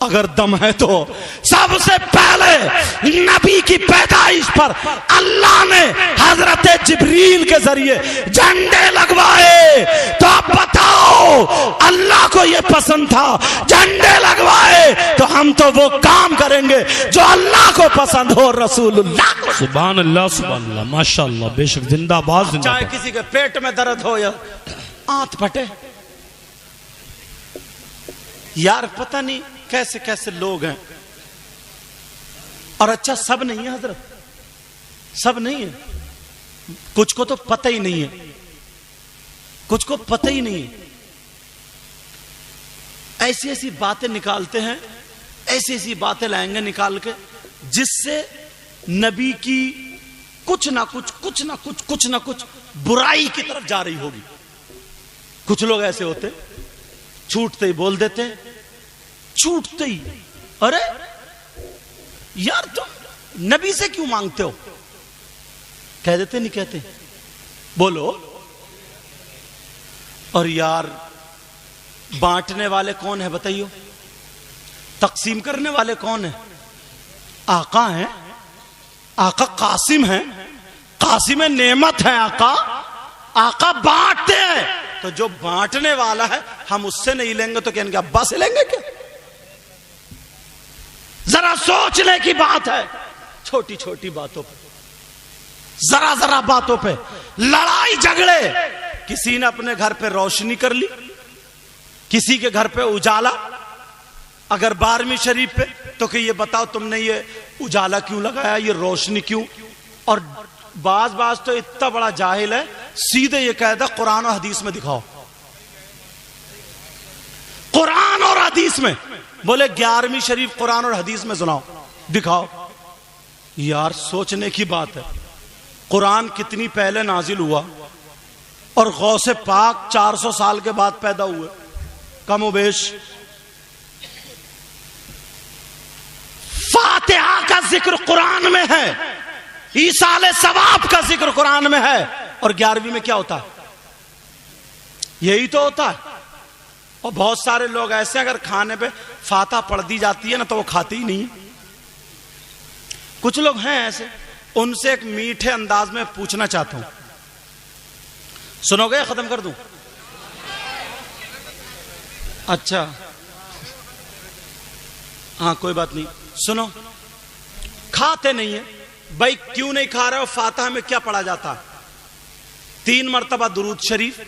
اگر دم ہے تو سب سے پہلے نبی کی پیدائش پر اللہ نے حضرت جبریل کے ذریعے جھنڈے لگوائے. تو اب بتاؤ اللہ کو یہ پسند تھا جھنڈے لگوائے تو ہم تو وہ کام کریں گے جو اللہ کو پسند ہو. رسول اللہ سبحان اللہ سبحان اللہ ماشاءاللہ بے شک زندہ باد زندہ چاہے باد. کسی کے پیٹ میں درد ہو یا آنت پھٹے. یار پتہ نہیں کیسے کیسے لوگ ہیں. اور اچھا سب نہیں ہے حضرت, سب نہیں ہے, کچھ کو تو پتہ ہی نہیں ہے, کچھ کو پتہ ہی نہیں ہے. ایسی ایسی باتیں نکالتے ہیں, ایسی ایسی باتیں لائیں گے نکال کے جس سے نبی کی کچھ نہ کچھ برائی کی طرف جا رہی ہوگی. کچھ لوگ ایسے ہوتے چھوٹتے ہی بول دیتے ہیں, چھوٹتے ہی ارے یار تم نبی سے کیوں مانگتے ہو, کہہ دیتے نہیں کہتے بولو. اور یار بانٹنے والے کون ہیں بتائیو, تقسیم کرنے والے کون ہیں؟ آقا ہیں, آقا قاسم ہیں, قاسم نعمت ہے آقا, آقا بانٹتے ہیں. تو جو بانٹنے والا ہے ہم اس سے نہیں لیں گے تو کہیں گے ابا سے لیں گے کیا؟ ذرا سوچنے کی بات ہے. چھوٹی چھوٹی باتوں پہ, ذرا باتوں پہ لڑائی جھگڑے. کسی نے اپنے گھر پہ روشنی کر لی, کسی کے گھر پہ اجالا, اگر 12ویں شریف پہ تو کہ یہ بتاؤ تم نے یہ اجالا کیوں لگایا, یہ روشنی کیوں؟ اور بعض تو اتنا بڑا جاہل ہے سیدھے یہ کہہ دے قرآن اور حدیث میں دکھاؤ, قرآن اور حدیث میں. بولے 11ویں شریف قرآن اور حدیث میں سناؤ, دکھاؤ. یار سوچنے کی بات ہے. قرآن کتنی پہلے نازل ہوا اور غوث پاک 400 سال کے بعد پیدا ہوئے کم و بیش. فاتحہ کا ذکر قرآن میں ہے, ایصال ثواب کا ذکر قرآن میں ہے, اور 11ویں میں کیا ہوتا ہے؟ یہی تو ہوتا ہے. اور بہت سارے لوگ ایسے اگر کھانے پہ فاتحہ پڑھ دی جاتی ہے نا تو وہ کھاتے ہی نہیں. کچھ لوگ ہیں ایسے, ان سے ایک میٹھے انداز میں پوچھنا چاہتا ہوں, سنو گے ختم کر دوں؟ اچھا ہاں کوئی بات نہیں, سنو. کھاتے نہیں ہیں بھائی, کیوں نہیں کھا رہے ہو؟ فاتحہ میں کیا پڑھا جاتا ہے؟ 3 مرتبہ درود شریف,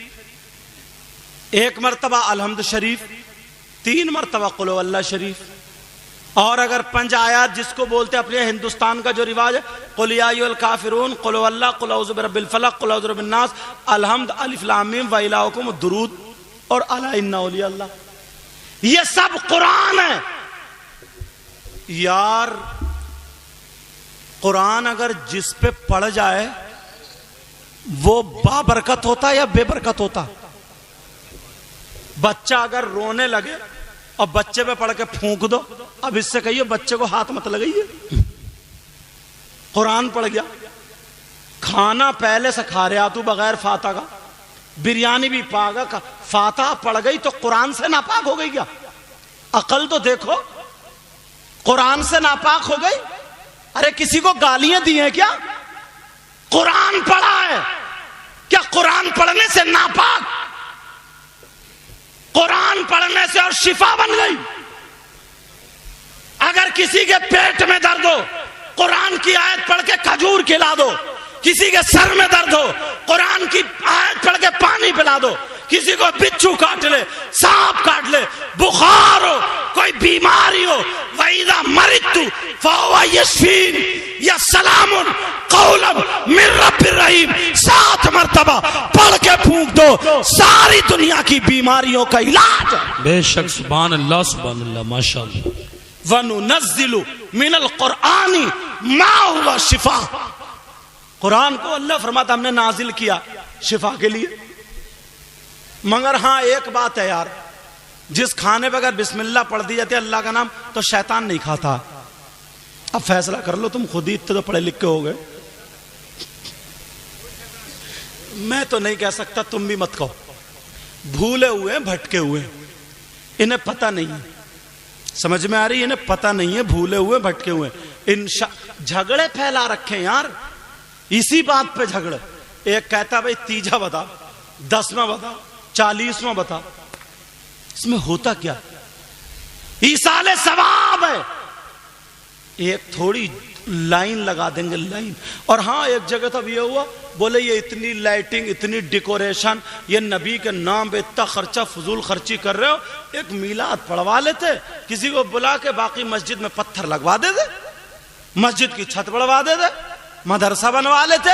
1 مرتبہ الحمد شریف, 3 مرتبہ قل هو اللہ شریف, اور اگر 5 آیات جس کو بولتے اپنے ہندوستان کا جو رواج ہے, قل یا ایھا الکافرون, قل هو اللہ, قل اعوذ برب الفلق, قل اعوذ برب الناس, الحمد, الف لام میم, و الہکم الدرود, اور الا ان اولیاء اللہ. یہ سب قرآن ہے. یار قرآن اگر جس پہ پڑھ جائے وہ با برکت ہوتا یا بے برکت ہوتا؟ بچہ اگر رونے لگے اور بچے پہ پڑھ کے پھونک دو, اب اس سے کہیے بچے کو ہاتھ مت لگائیے, قرآن پڑھ گیا. کھانا پہلے سے کھا رہا تو بغیر فاتحہ کا, بریانی بھی پاگا, فاتحہ پڑھ گئی تو قرآن سے ناپاک ہو گئی کیا؟ عقل تو دیکھو, قرآن سے ناپاک ہو گئی. ارے کسی کو گالیاں دی ہیں کیا؟ قرآن پڑھا ہے کیا قرآن پڑھنے سے ناپاک؟ قرآن پڑھنے سے اور شفا بن گئی. اگر کسی کے پیٹ میں درد ہو قرآن کی آیت پڑھ کے کھجور کھلا دو, کسی کے سر میں درد ہو قرآن کی آیت پڑھ کے پانی پلا دو, کسی کو بچھو کاٹ لے, سانپ کاٹ لے, بخار ہو, کوئی بیماری ہو, وَإِذَا مَرِضْتُ فَهُوَ يَشْفِينِ یا سلام قولا من رب الرحیم 7 مرتبہ پڑھ کے پھونک دو, ساری دنیا کی بیماریوں کا علاج. بے شک سبحان اللہ ماشاءاللہ. وَنُنَزِّلُ مِنَ الْقُرْآنِ مَا هُوَ شِفَاء, قرآن کو اللہ فرماتا ہم نے نازل کیا شفا کے لیے. مگر ہاں ایک بات ہے یار, جس کھانے پہ اگر بسم اللہ پڑھ دی جاتی ہے اللہ کا نام تو شیطان نہیں کھاتا. اب فیصلہ کر لو, تم خود ہی اتنے تو پڑھے لکھے ہو گئے. میں تو نہیں کہہ سکتا, تم بھی مت کہو. بھولے ہوئے بھٹکے ہوئے, انہیں پتہ نہیں ہے. समझ में आ रही है? इन्हें पता नहीं है, भूले हुए भटके हुए। झगड़े फैला रखे यार, इसी बात पे झगड़े। एक कहता भाई तीजा बता, 10वां बता, 40वां बता। इसमें होता क्या? ईसाले सवाब है। एक थोड़ी लाइन लगा देंगे, लाइन। और हाँ, एक जगह तब ये हुआ, बोले ये इतनी लाइटिंग, इतनी डेकोरेशन, ये नबी के नाम पे इतना खर्चा, फजूल खर्ची कर रहे हो। एक मीलाद पढ़वा लेते, किसी को बुला के, बाकी मस्जिद में पत्थर लगवा देते, मस्जिद की छत बढ़वा देते, मदरसा बनवा लेते।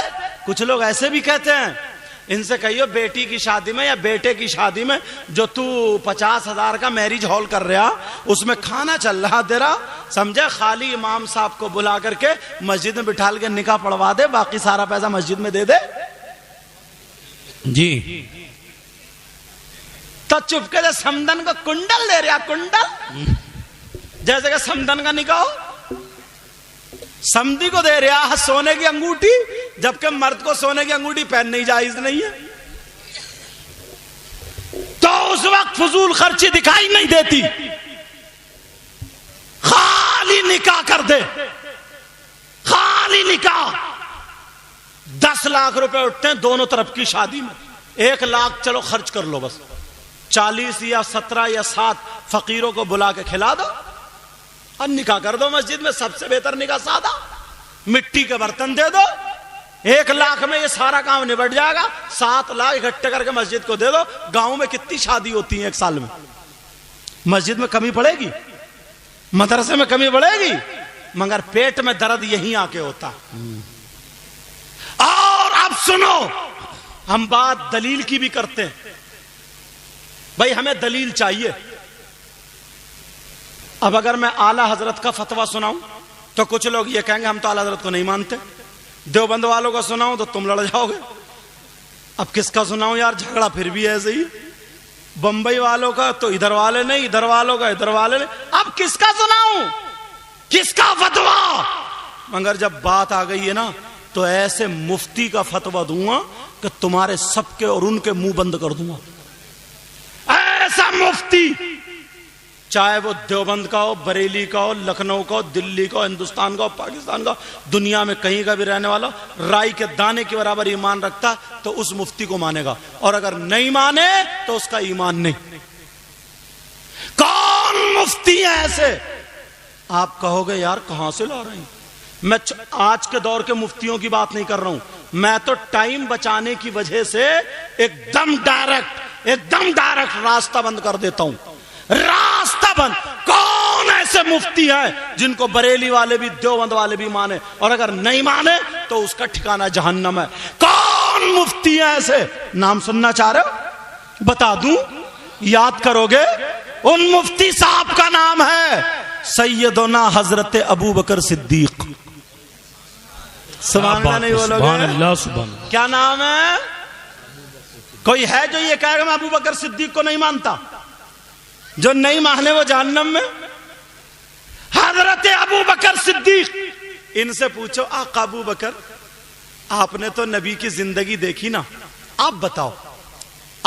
कुछ लोग ऐसे भी कहते हैं। इनसे कहियो बेटी की शादी में या बेटे की शादी में जो तू 50,000 का मैरिज हॉल कर रहा, उसमें खाना चल रहा तेरा, समझे, खाली इमाम साहब को बुला करके मस्जिद में बिठाल के निकाह पढ़वा दे, बाकी सारा पैसा मस्जिद में दे दे जी। तो चुपके से समदन को कुंडल दे रहा, कुंडल, जैसे कि समदन का निकाह हो। समधी को दे रहा है सोने की अंगूठी, जबकि मर्द को सोने की अंगूठी पहननी जायज नहीं है। तो उस वक्त फजूल खर्ची दिखाई नहीं देती, खाली निकाह कर दे, खाली निकाह। 10 लाख रुपए उठते हैं दोनों तरफ की शादी में, 1 लाख चलो खर्च कर लो, बस 40 या 17 या 7 फकीरों को बुला के खिला दो और निकाह कर दो मस्जिद में। सबसे बेहतर निकाह सादा, मिट्टी के बर्तन दे दो, 1 लाख में ये सारा काम निबट जाएगा। 7 लाख इकट्ठे करके मस्जिद को दे दो। गांव में कितनी शादी होती है 1 साल में? मस्जिद में कमी पड़ेगी, मदरसे में कमी पड़ेगी, मगर पेट में दर्द यहीं आके होता। और अब सुनो, हम बात दलील की भी करते हैं। भाई हमें दलील चाहिए। अब अगर मैं आला हजरत का फतवा सुनाऊं तो कुछ लोग ये कहेंगे हम तो आला हजरत को नहीं मानते। देवबंद वालों का सुनाऊं तो तुम लड़ जाओगे। अब किसका सुनाऊं यार, झगड़ा फिर भी ऐसे ही। बंबई वालों का तो इधर वाले नहीं, इधर वालों का इधर वाले नहीं। अब किसका सुनाऊं, किसका फतवा? मगर जब बात आ गई है ना, तो ऐसे मुफ्ती का फतवा दूंगा कि तुम्हारे सबके और उनके मुंह बंद कर दूंगा। ऐसा मुफ्ती, चाहे वो देवबंद का हो, बरेली का हो, लखनऊ का हो, दिल्ली का हो, हिंदुस्तान का हो, पाकिस्तान का, दुनिया में कहीं का भी रहने वाला, राई के दाने के बराबर ईमान रखता तो उस मुफ्ती को मानेगा, और अगर नहीं माने तो उसका ईमान नहीं। कौन मुफ्ती है ऐसे? आप कहोगे यार कहां से ला रहे हैं? मैं आज के दौर के मुफ्तियों की बात नहीं कर रहा हूं, मैं तो टाइम बचाने की वजह से एकदम डायरेक्ट रास्ता बंद कर देता हूं। रास्ता बंद। कौन ऐसे मुफ्ती है जिनको बरेली वाले भी, देवबंद वाले भी माने, और अगर नहीं माने तो उसका ठिकाना जहन्नम है? कौन मुफ्ती है ऐसे? नाम सुनना चाह रहे हो? बता दूं, याद करोगे? उन मुफ्ती साहब का नाम है सैयदना हजरत अबू बकर सिद्दीक। सुभान अल्लाह नहीं बोलोगे? सुभान अल्लाह, सुभान अल्लाह। क्या नाम है? कोई है जो ये कहेगा मैं अबू बकर सिद्दीक को नहीं मानता? जो नहीं माने वो जहन्नम में। हजरत अबू बकर सिद्दीक, इनसे पूछो आका अबू बकर, आपने तो नबी की जिंदगी देखी ना, आप बताओ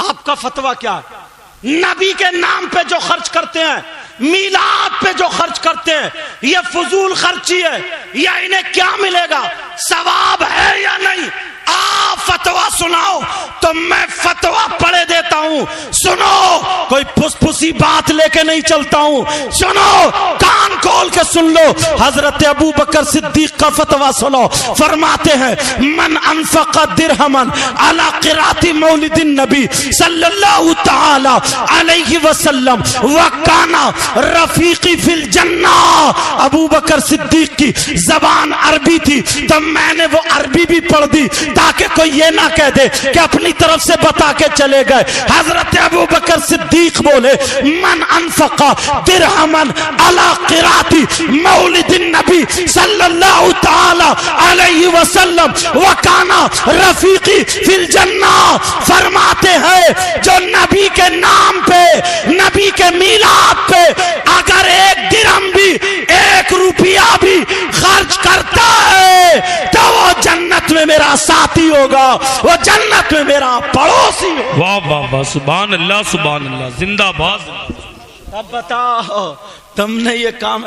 आपका फतवा क्या है? नबी के नाम पे जो खर्च करते हैं, मीलाद पे जो खर्च करते हैं, ये फजूल खर्ची है या इन्हें क्या मिलेगा? सवाब है या नहीं? आप फतवा सुनाओ तो मैं फतवा पढ़े देता हूं। सुनो, कोई फुसफुसी बात लेके नहीं चलता हूं। सुनो, कान खोल के सुन लो। हजरत अबू बकर सिद्दीक का फतवा सुनो। फरमाते हैं मन अनफक़ दिरहमन अला क़िराती मौलिदिन नबी सल्लल्लाहु तआला अलैहि वसल्लम व काना रफीकी फिल जन्ना। अबू बकर सिद्दीक की जबान अरबी थी तो मैंने वो अरबी भी पढ़ दी ताकि कोई ये ना कह दे कि अपनी तरफ से बता के चले गए। हजरत अबू बकर सिद्दीक बोले मन अनफक़ा दिरहमन अला क़िराती मौलिदिन नबी सल्लल्लाहु तआला अलैहि वसल्लम व काना रफीकी फिल जन्ना। फरमाते हैं जो नबी के नाम पे, नबी के मीलाद पे अगर 1 दिरहम भी, 1 रुपया भी खर्च करता है तो वो जन्नत में मेरा साथी होगा, वो जन्नत में मेरा पड़ोसी होगा। वाह वाह वाह, सुभान अल्लाह, सुभान अल्लाह, जिंदाबाद। اب بتاؤ تم نے یہ کام